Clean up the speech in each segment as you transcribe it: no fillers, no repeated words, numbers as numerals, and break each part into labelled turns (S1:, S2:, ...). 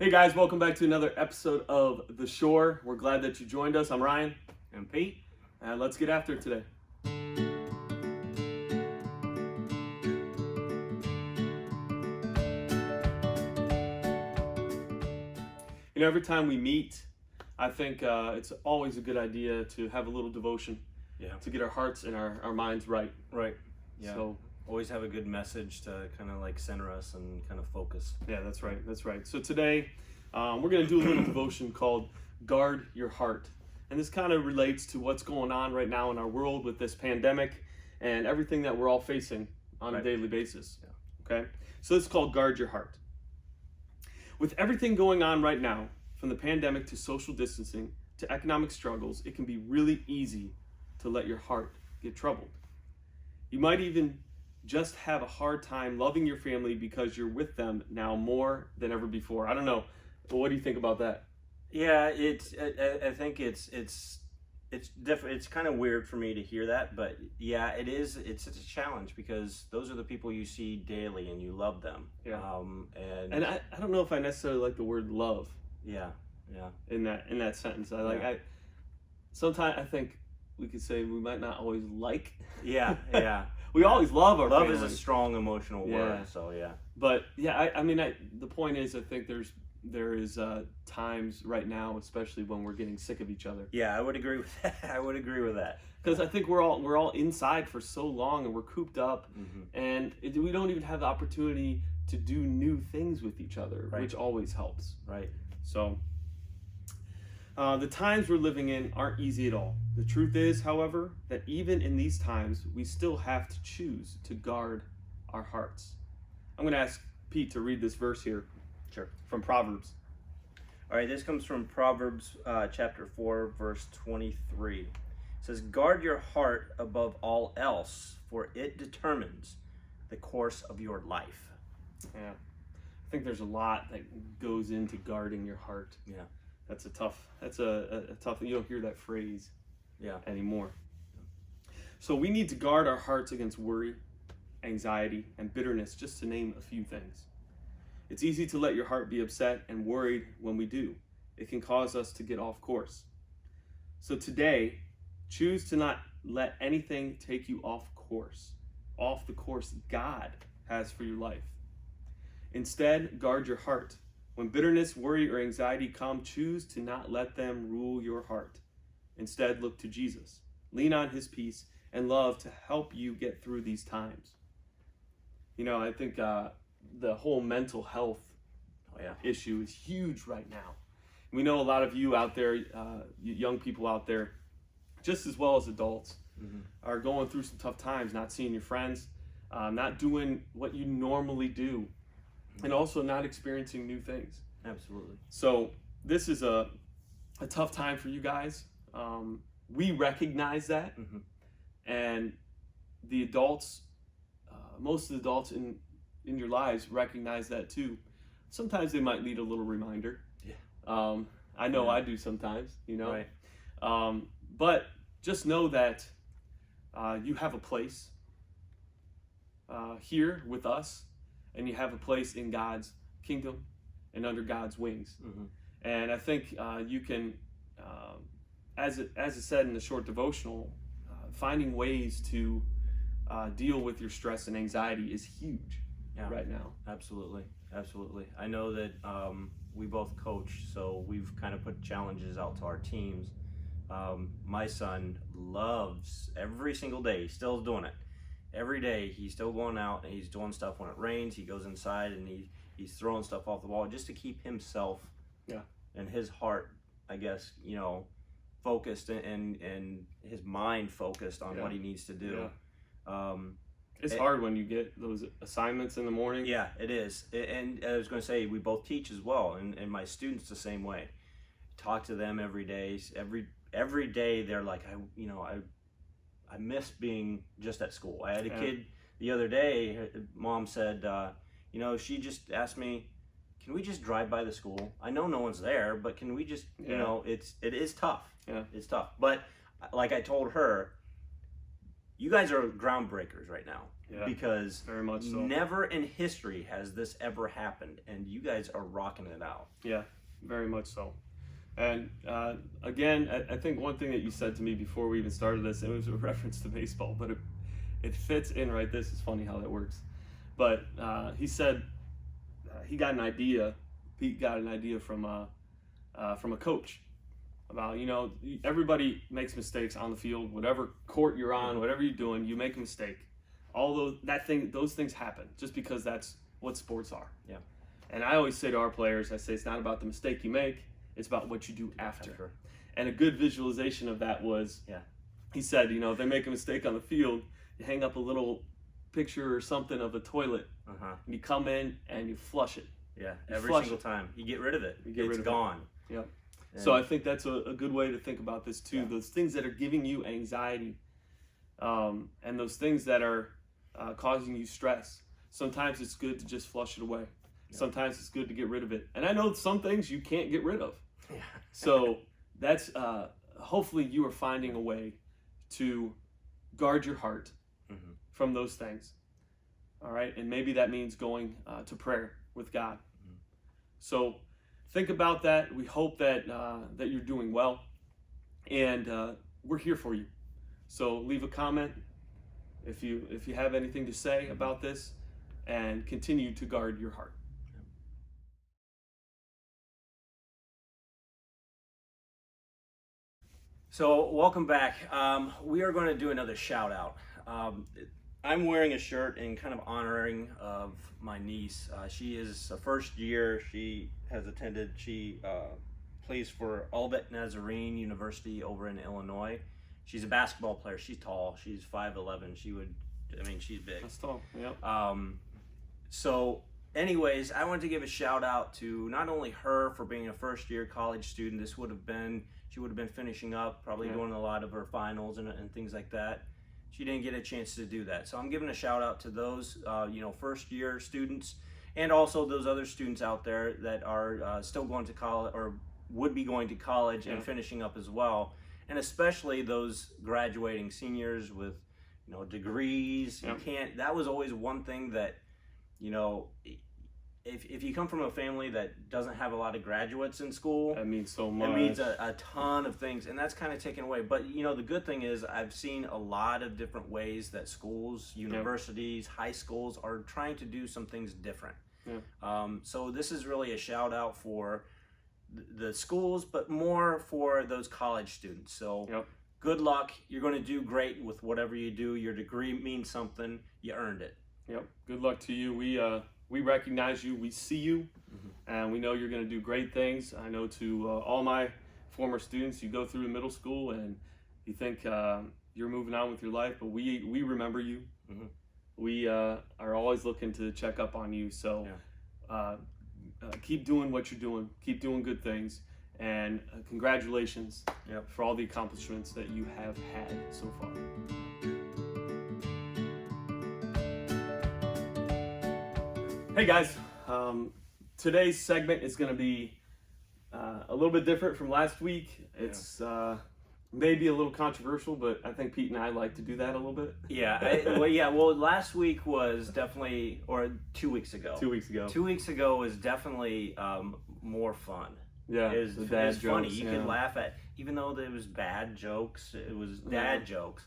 S1: Hey guys, welcome back to another episode of The Shore. We're glad that you joined us. I'm Ryan.
S2: And Pete?
S1: And let's get after it today. Every time we meet, I think it's always a good idea to have a little devotion to get our hearts and our minds right.
S2: Right. Yeah.
S1: So,
S2: always have a good message to kind of like center us and kind of focus.
S1: yeah, that's right. That's right. So today, we're going to do a little devotion called Guard Your Heart. And this kind of relates to what's going on right now in our world with this pandemic and everything that we're all facing on a daily basis.
S2: Yeah.
S1: Okay? So it's called Guard Your Heart. With everything going on right now, from the pandemic to social distancing to economic struggles, it can be really easy to let your heart get troubled. You might even just have a hard time loving your family because you're with them now more than ever before. I don't know. But what do you think about that?
S2: Yeah, I think it's different. It's kind of weird for me to hear that, but yeah, it is. It's a challenge because those are the people you see daily and you love them.
S1: Yeah.
S2: And
S1: I don't know if I necessarily like the word love.
S2: Yeah.
S1: In that sentence,
S2: Yeah.
S1: Sometimes I think we could say we might not always like.
S2: Yeah.
S1: We always love our
S2: Love
S1: family.
S2: is a strong emotional
S1: Yeah.
S2: word. So yeah.
S1: But yeah, the point is, I think there is times right now, especially when we're getting sick of each other.
S2: Yeah, I would agree with that. I would agree with that.
S1: Because I think we're all inside for so long and we're cooped up,
S2: Mm-hmm.
S1: and we don't even have the opportunity to do new things with each other,
S2: Right.
S1: which always helps.
S2: Right.
S1: So the times we're living in aren't easy at all. The truth is, however, that even in these times, we still have to choose to guard our hearts. I'm going to ask Pete to read this verse here.
S2: Sure.
S1: From Proverbs.
S2: All right, this comes from Proverbs chapter 4, verse 23. It says, "Guard your heart above all else, for it determines the course of your life."
S1: Yeah. I think there's a lot that goes into guarding your heart.
S2: Yeah.
S1: That's a tough, you don't hear that phrase
S2: Yeah.
S1: anymore. So we need to guard our hearts against worry, anxiety, and bitterness, just to name a few things. It's easy to let your heart be upset and worried when we do. It can cause us to get off course. So today, choose to not let anything take you off the course God has for your life. Instead, guard your heart. When bitterness, worry, or anxiety come, choose to not let them rule your heart. Instead, look to Jesus. Lean on his peace and love to help you get through these times. I think the whole mental health issue is huge right now. We know a lot of you out there, young people out there, just as well as adults, are going through some tough times, not seeing your friends, not doing what you normally do, and also not experiencing new things.
S2: Absolutely.
S1: So this is a tough time for you guys. We recognize that, and the adults, most of the adults in your lives recognize that too. Sometimes they might need a little reminder.
S2: Yeah.
S1: I know
S2: Yeah.
S1: I do sometimes,
S2: Right.
S1: But just know that you have a place here with us, and you have a place in God's kingdom and under God's wings. And I think you can, as it said in the short devotional, finding ways to deal with your stress and anxiety is huge right now.
S2: Absolutely. I know that we both coach, so we've kind of put challenges out to our teams. My son loves every single day. He's still doing it. Every day he's still going out and he's doing stuff. When it rains, he goes inside and he's throwing stuff off the wall just to keep himself and his heart, I guess, focused and his mind focused on what he needs to do.
S1: It's hard when you get those assignments in the morning.
S2: Yeah, it is. And I was going to say, we both teach as well, and my students the same way. Talk to them every day. Every day they're like, I miss being just at school. I had a kid the other day. Her mom said, she just asked me, can we just drive by the school? I know no one's there, but can we just, it is tough.
S1: Yeah.
S2: It's tough. But like I told her, you guys are groundbreakers right now.
S1: Yeah,
S2: because
S1: very much so.
S2: never in history has this ever happened, and you guys are rocking it out.
S1: Yeah, very much so. And again, I think one thing that you said to me before we even started this, it was a reference to baseball, but it fits in right. This is funny how that works. But he said he got an idea. Pete got an idea from a coach about, you know, everybody makes mistakes on the field, whatever court you're on, whatever you're doing, you make a mistake. All those things happen just because that's what sports are.
S2: Yeah.
S1: And I always say to our players, I say it's not about the mistake you make, it's about what you do after.
S2: Sure.
S1: And a good visualization of that was, he said, you know, if they make a mistake on the field, you hang up a little picture or something of a toilet, and you come in and you flush it.
S2: Yeah,
S1: You
S2: every
S1: flush
S2: single time. You get rid of it.
S1: You get rid of it.
S2: gone.
S1: Yep.
S2: And
S1: So I think that's a good way to think about this too.
S2: Yeah.
S1: Those things that are giving you anxiety, and those things that are causing you stress. Sometimes it's good to just flush it away.
S2: Yeah.
S1: Sometimes it's good to get rid of it. And I know some things you can't get rid of.
S2: Yeah.
S1: So that's hopefully you are finding a way to guard your heart from those things. All right, and maybe that means going to prayer with God. So think about that. We hope that that you're doing well, and we're here for you. So leave a comment if you have anything to say about this, and continue to guard your heart.
S2: So welcome back. We are going to do another shout out. I'm wearing a shirt in kind of honoring of my niece. She is a first year. She has attended. She plays for Albert Nazarene University over in Illinois. She's a basketball player. She's tall. She's 5'11". She's big.
S1: That's tall. Yep.
S2: So anyways, I wanted to give a shout out to not only her for being a first year college student. She would have been finishing up, probably doing a lot of her finals and things like that. She didn't get a chance to do that. So I'm giving a shout out to those, first year students, and also those other students out there that are still going to college or would be going to college and finishing up as well. And especially those graduating seniors with, degrees. That was always one thing that, if you come from a family that doesn't have a lot of graduates in school,
S1: that means so much.
S2: It means a ton of things, and that's kind of taken away. But the good thing is I've seen a lot of different ways that schools, universities, high schools are trying to do some things different. So this is really a shout out for the schools, but more for those college students. So good luck. You're going to do great with whatever you do. Your degree means something. You earned it.
S1: Yep. Good luck to you. We recognize you, we see you, and we know you're going to do great things. I know to all my former students, you go through middle school and you think you're moving on with your life, but we remember you. We are always looking to check up on you. So keep doing what you're doing. Keep doing good things. And congratulations for all the accomplishments that you have had so far. Hey guys, today's segment is going to be a little bit different from last week. It's maybe a little controversial, but I think Pete and I like to do that a little bit.
S2: Well, last week was definitely, or 2 weeks ago.
S1: 2 weeks ago.
S2: 2 weeks ago was definitely more fun.
S1: Yeah,
S2: it was
S1: funny.
S2: Jokes, you could laugh at, even though there was bad jokes, it was dad jokes.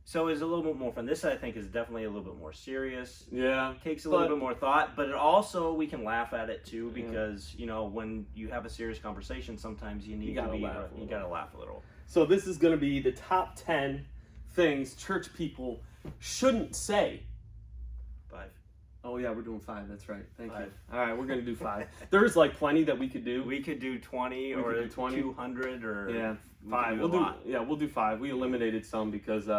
S2: So it was a little bit more fun. This, I think, is definitely a little bit more serious.
S1: Yeah.
S2: Takes a little bit more thought, but it also, we can laugh at it too, because, when you have a serious conversation, sometimes you gotta laugh a little.
S1: So this is going to be the top 10 things church people shouldn't say.
S2: 5.
S1: Oh yeah, we're doing 5. That's right. Thank
S2: 5.
S1: you. All right, we're going to do 5. There's like plenty that we could do.
S2: We could do 20 or 200 or
S1: 5. We'll do 5. We eliminated some because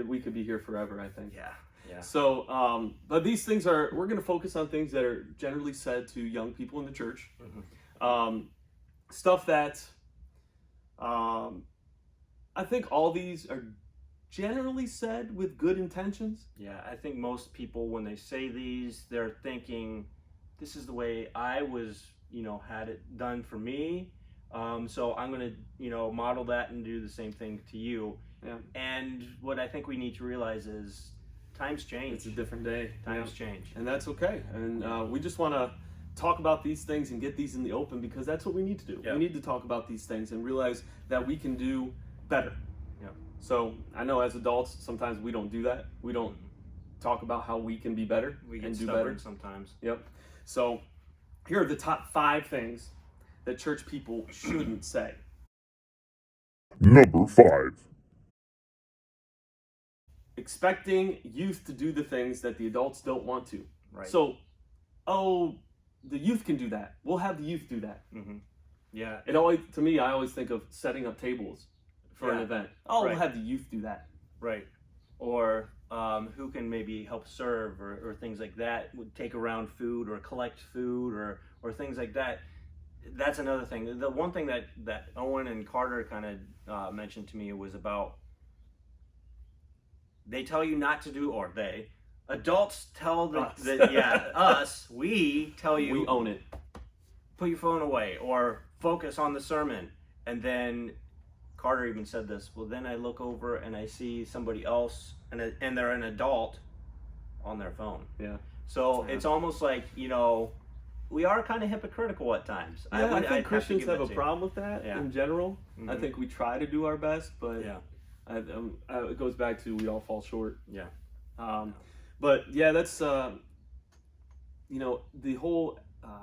S1: we could be here forever, I think.
S2: Yeah.
S1: So, but these things we're going to focus on things that are generally said to young people in the church. Stuff that I think all these are generally said with good intentions.
S2: Yeah, I think most people, when they say these, they're thinking, this is the way I was, had it done for me. So I'm going to, model that and do the same thing to you.
S1: Yeah.
S2: And what I think we need to realize is times change.
S1: It's a different day.
S2: Times
S1: Yeah.
S2: change.
S1: And that's okay. And we just want to talk about these things and get these in the open because that's what we need to do.
S2: Yeah.
S1: We need to talk about these things and realize that we can do better.
S2: Yeah.
S1: So I know as adults, sometimes we don't do that. We don't talk about how we can be better
S2: We get
S1: and do
S2: stubborn
S1: better.
S2: sometimes.
S1: Yep. So here are the top 5 things that church people shouldn't say.
S3: Number 5.
S1: Expecting youth to do the things that the adults don't want to.
S2: Right.
S1: So, oh, the youth can do that. We'll have the youth do that.
S2: Mm-hmm. Yeah.
S1: It always, to me, I always think of setting up tables for an
S2: Yeah.
S1: event. Oh,
S2: Right.
S1: we'll have the youth do that.
S2: Right. Or who can maybe help serve or things like that, would take around food or collect food or things like that. That's another thing. The one thing that Owen and Carter kind of mentioned to me was about they tell you not to do, or they, adults tell
S1: Us.
S2: us, we tell you,
S1: We own it.
S2: put your phone away or focus on the sermon. And then Carter even said this, well, then I look over and I see somebody else and they're an adult on their phone.
S1: Yeah.
S2: So
S1: Yeah.
S2: it's almost like, we are kind of hypocritical at times.
S1: Yeah, I
S2: I'd
S1: think
S2: have to
S1: Christians
S2: give
S1: have
S2: that
S1: a
S2: to you.
S1: problem with that
S2: Yeah.
S1: in general. I
S2: Mhm.
S1: think we try to do our best, but
S2: Yeah.
S1: it goes back to we all fall short.
S2: Yeah.
S1: But yeah, that's the whole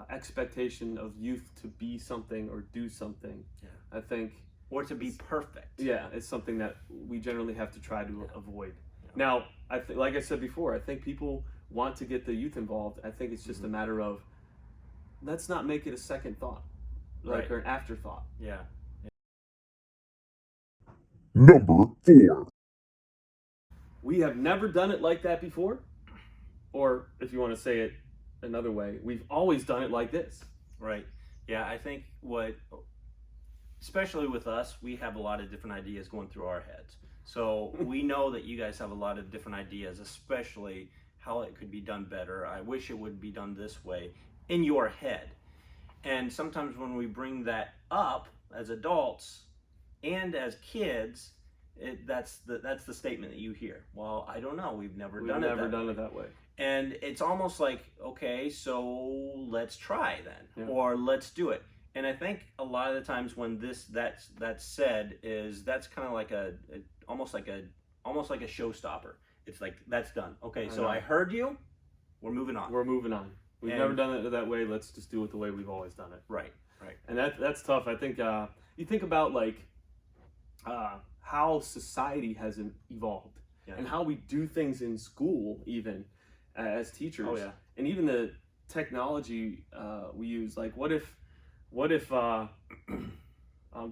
S1: expectation of youth to be something or do something.
S2: Yeah.
S1: I think
S2: Or to be perfect.
S1: it's something that we generally have to try to avoid.
S2: Yeah.
S1: Now, like I said before, I think people want to get the youth involved. I think it's just a matter of let's not make it a second thought,
S2: Right.
S1: or an afterthought.
S2: Yeah.
S3: Number 4.
S1: We have never done it like that before, or if you want to say it another way, we've always done it like this.
S2: Right. Yeah, I think especially with us, we have a lot of different ideas going through our heads. So we know that you guys have a lot of different ideas, especially how it could be done better. I wish it would be done this way in your head. And sometimes when we bring that up as adults and as kids, that's the statement that you hear. Well, I don't know. We've never
S1: We've
S2: done
S1: never
S2: it that
S1: done
S2: way.
S1: it that way.
S2: And it's almost like, okay, so let's try then,
S1: Yeah.
S2: or let's do it. And I think a lot of the times when that's said is that's kind of like almost like a showstopper. It's like that's done. Okay,
S1: I
S2: so
S1: know.
S2: I heard you. We're moving on.
S1: We're moving on. We've
S2: And-
S1: never done it that way. Let's just do it the way we've always done it.
S2: Right. Right.
S1: And that's tough. I think you think about how society has evolved
S2: Yeah.
S1: and how we do things in school, even as teachers.
S2: Oh yeah.
S1: And even the technology we use. Like, what if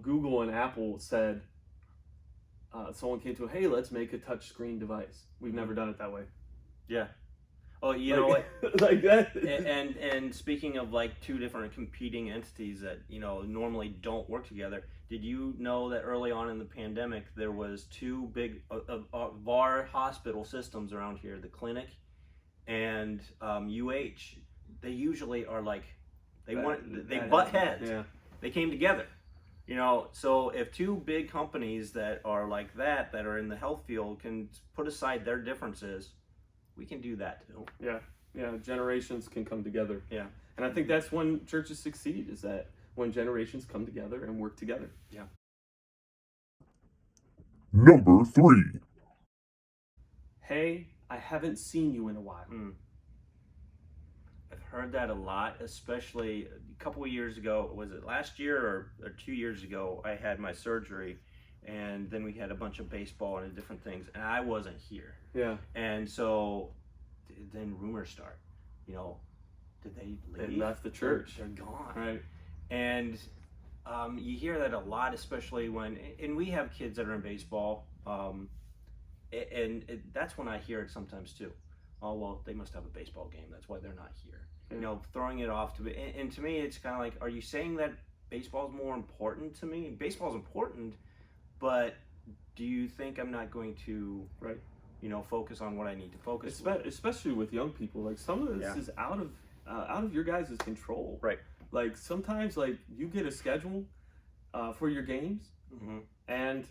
S1: Google and Apple said someone came to, hey, let's make a touch screen device. We've never done it that way.
S2: Yeah. Oh, you know what?
S1: Like that.
S2: And speaking of like two different competing entities that normally don't work together, did you know that early on in the pandemic there was two big VAR hospital systems around here, the clinic and UH? They usually are like they butt heads.
S1: Yeah.
S2: They came together. So if two big companies that are like that are in the health field can put aside their differences, we can do that too.
S1: Yeah, generations can come together.
S2: Yeah.
S1: And I think that's when churches succeed, is that when generations come together and work together.
S2: Yeah.
S3: Number 3.
S1: Hey, I haven't seen you in a while.
S2: I've heard that a lot, especially a couple of years ago. Was it last year or 2 years ago? I had my surgery, and then we had a bunch of baseball and different things, and I wasn't here.
S1: Yeah.
S2: And so then rumors start. Did they leave?
S1: They left the church.
S2: They're gone.
S1: Right.
S2: And you hear that a lot, especially and we have kids that are in baseball, that's when I hear it sometimes too. Oh, well, they must have a baseball game. That's why they're not here.
S1: Yeah.
S2: Throwing it off and to me, it's kind of like, are you saying that baseball's more important to me? Baseball's important, but do you think I'm not going to,
S1: Right.
S2: focus on what I need to focus on?
S1: Especially with young people. Like, some of this
S2: Yeah.
S1: is out of your guys' control.
S2: Right.
S1: Like, sometimes, like, you get a schedule for your games,
S2: Mm-hmm.
S1: and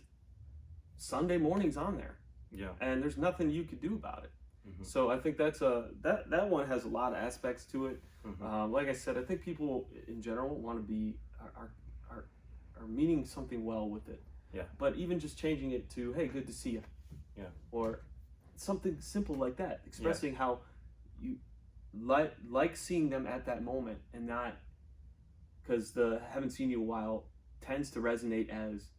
S1: Sunday morning's on there,
S2: Yeah.
S1: and there's nothing you could do about it.
S2: Mhm.
S1: So I think that's that one has a lot of aspects to it.
S2: Mhm.
S1: Like I said, I think people in general want to be are meaning something well with it.
S2: Yeah.
S1: But even just changing it to, hey, good to see you.
S2: Yeah.
S1: Or something simple like that, expressing how you like seeing them at that moment, and not because the haven't seen you in a while tends to resonate as,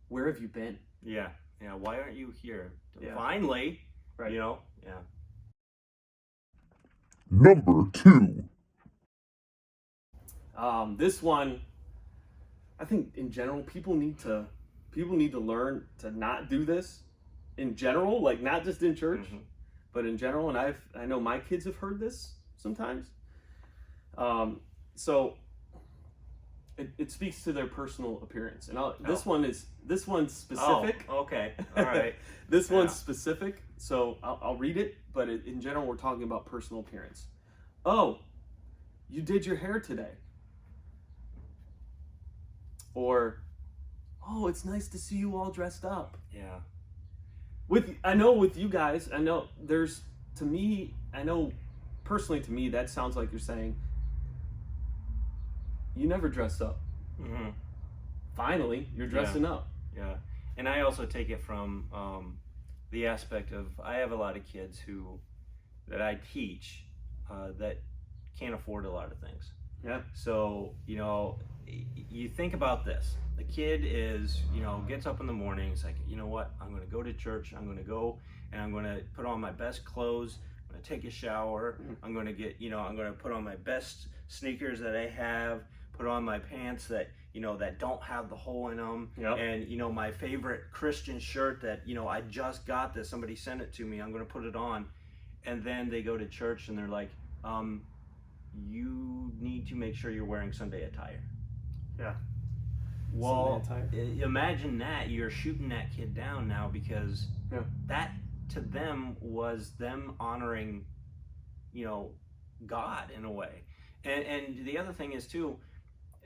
S1: where have you been?
S2: Yeah. Yeah. Why aren't you here?
S1: Yeah.
S2: Finally.
S1: Right.
S2: You know. Yeah.
S3: Number 2.
S1: This one, I think in general, people need to learn to not do this in general, like not just in church,
S2: Mhm.
S1: but in general. And I know my kids have heard this sometimes. So it speaks to their personal appearance. And this one's specific.
S2: Oh, okay. All right.
S1: This one's
S2: Yeah.
S1: specific. So I'll read it, but in general, we're talking about personal appearance. Oh, you did your hair today. Or, oh, it's nice to see you all dressed up.
S2: Yeah.
S1: I know with you guys, I know personally to me, that sounds like you're saying, you never dressed up.
S2: Mhm.
S1: Finally, you're dressing up.
S2: Yeah. And I also take it from the aspect of, I have a lot of kids that I teach that can't afford a lot of things.
S1: Yeah.
S2: So, you think about this. The kid gets up in the morning. It's like, you know what? I'm going to go to church. I'm going to go and I'm going to put on my best clothes. I'm going to take a shower. I'm going to I'm going to put on my best sneakers that I have, put on my pants that don't have the hole in them.
S1: Yep.
S2: And, my favorite Christian shirt that, I just got this. Somebody sent it to me. I'm going to put it on. And then they go to church and they're like, you need to make sure you're wearing Sunday attire.
S1: Yeah.
S2: Well,
S1: Sunday attire.
S2: imagine that you're shooting that kid down now, because
S1: Yeah.
S2: that to them was them honoring, God in a way. And the other thing is too,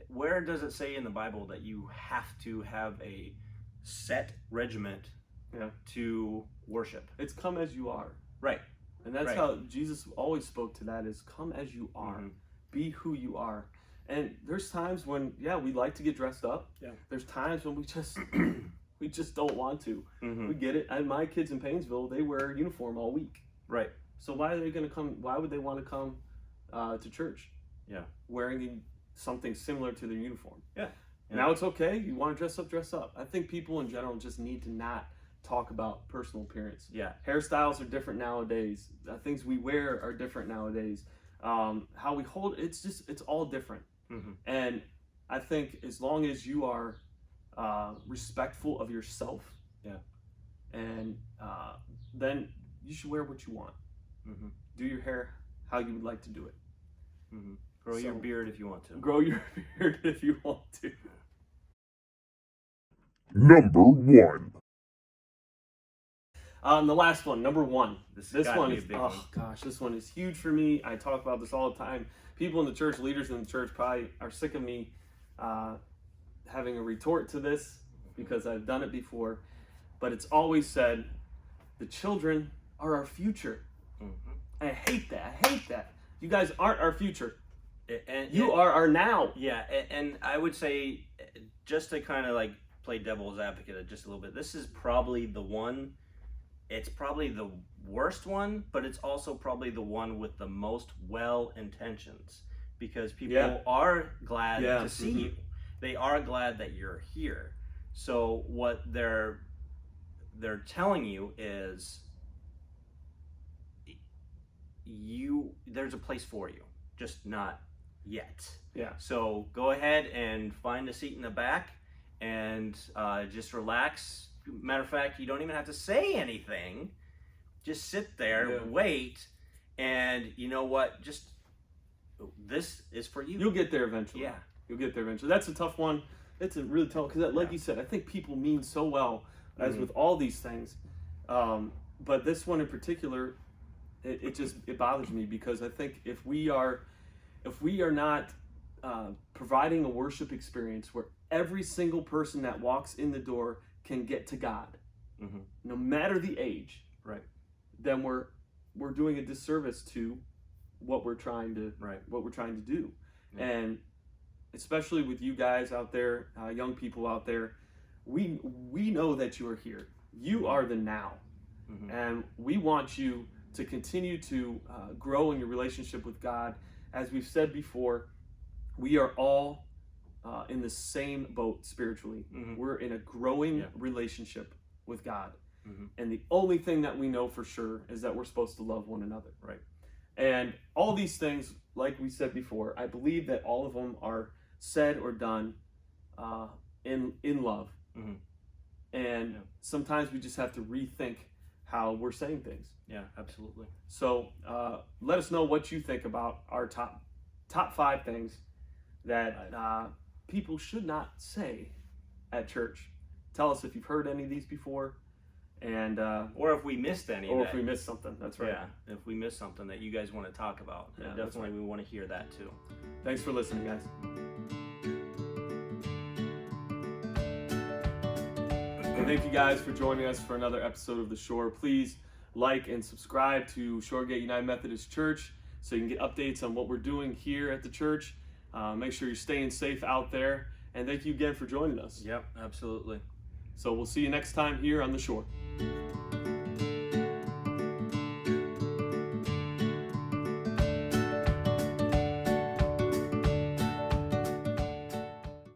S2: where does it say in the Bible that you have to have a set regiment
S1: Yeah.
S2: to worship?
S1: It's come as you are.
S2: Right.
S1: And that's
S2: Right.
S1: how Jesus always spoke to that, is come as you are.
S2: Mhm.
S1: Be who you are. And there's times when, we like to get dressed up.
S2: Yeah.
S1: There's times when we just we just don't want to.
S2: Mhm.
S1: We get it. And my kids in Painesville, they wear a uniform all week.
S2: Right.
S1: So why would they want to come to church?
S2: Yeah.
S1: Wearing something similar to their uniform.
S2: Yeah.
S1: Now it's okay. You want to dress up. I think people in general just need to not talk about personal appearance.
S2: Yeah.
S1: Hairstyles are different nowadays. Things we wear are different nowadays. How we hold it's all different.
S2: Mhm.
S1: And I think as long as you are respectful of yourself,
S2: Yeah.
S1: and then you should wear what you want.
S2: Mhm.
S1: Do your hair how you would like to do it.
S2: Mhm. Grow your
S1: So-
S2: beard if you want to.
S1: Grow your beard if you want to.
S3: Number 1.
S1: The last one, number 1.
S2: This
S1: This
S2: gotta
S1: one
S2: be a
S1: is,
S2: big
S1: oh
S2: one.
S1: gosh, this one is huge for me. I talk about this all the time. People in the church, leaders in the church, probably are sick of me having a retort to this, because I've done it before. But it's always said, the children are our future.
S2: Mhm.
S1: I hate that. I hate that. You guys aren't our future.
S2: And
S1: You are our now.
S2: Yeah, and I would say, just to kind of like play devil's advocate just a little bit, this is probably the one, it's probably the worst one, but it's also probably the one with the most well intentions, because people
S1: Yeah.
S2: are glad
S1: Yeah,
S2: to see
S1: mhm.
S2: you. They are glad that you're here. So what they're telling you is, there's a place for you, just not yet.
S1: Yeah.
S2: So go ahead and find a seat in the back and just relax. Matter of fact, you don't even have to say anything. Just sit there,
S1: Yeah.
S2: wait, and you know what? Just, this is for you.
S1: You'll get there eventually.
S2: Yeah.
S1: You'll get there eventually. That's a tough one. It's a really tough, because like
S2: Yeah.
S1: you said, I think people mean so well, as
S2: Mhm.
S1: with all these things. But this one in particular, it bothers me, because I think if we are not providing a worship experience where every single person that walks in the door can get to God,
S2: Mm-hmm.
S1: no matter the age,
S2: Right.
S1: then we're doing a disservice to what we're trying to
S2: Right.
S1: do.
S2: Yeah.
S1: And especially with you guys out there, young people out there, we know that you are here. You are the now,
S2: Mm-hmm.
S1: and we want you to continue to grow in your relationship with God. As we've said before, we are all in the same boat spiritually.
S2: Mm-hmm.
S1: We're in a growing
S2: Yeah.
S1: relationship with God.
S2: Mm-hmm.
S1: And the only thing that we know for sure is that we're supposed to love one another.
S2: Right.
S1: And all these things, like we said before, I believe that all of them are said or done in love.
S2: Mm-hmm.
S1: And
S2: Yeah.
S1: sometimes we just have to rethink how we're saying things.
S2: Yeah, absolutely.
S1: So let us know what you think about our top 5 things that people should not say at church. Tell us if you've heard any of these before, and
S2: Or if we missed any.
S1: or
S2: that,
S1: if we missed something. That's right.
S2: Yeah, if we missed something that you guys want to talk about,
S1: Yeah, that's
S2: definitely we want to hear that too.
S1: Thanks for listening, guys. And thank you guys for joining us for another episode of The Shore. Please like and subscribe to Shoregate United Methodist Church so you can get updates on what we're doing here at the church. Make sure you're staying safe out there. And thank you again for joining us.
S2: Yep, absolutely.
S1: So we'll see you next time here on The Shore.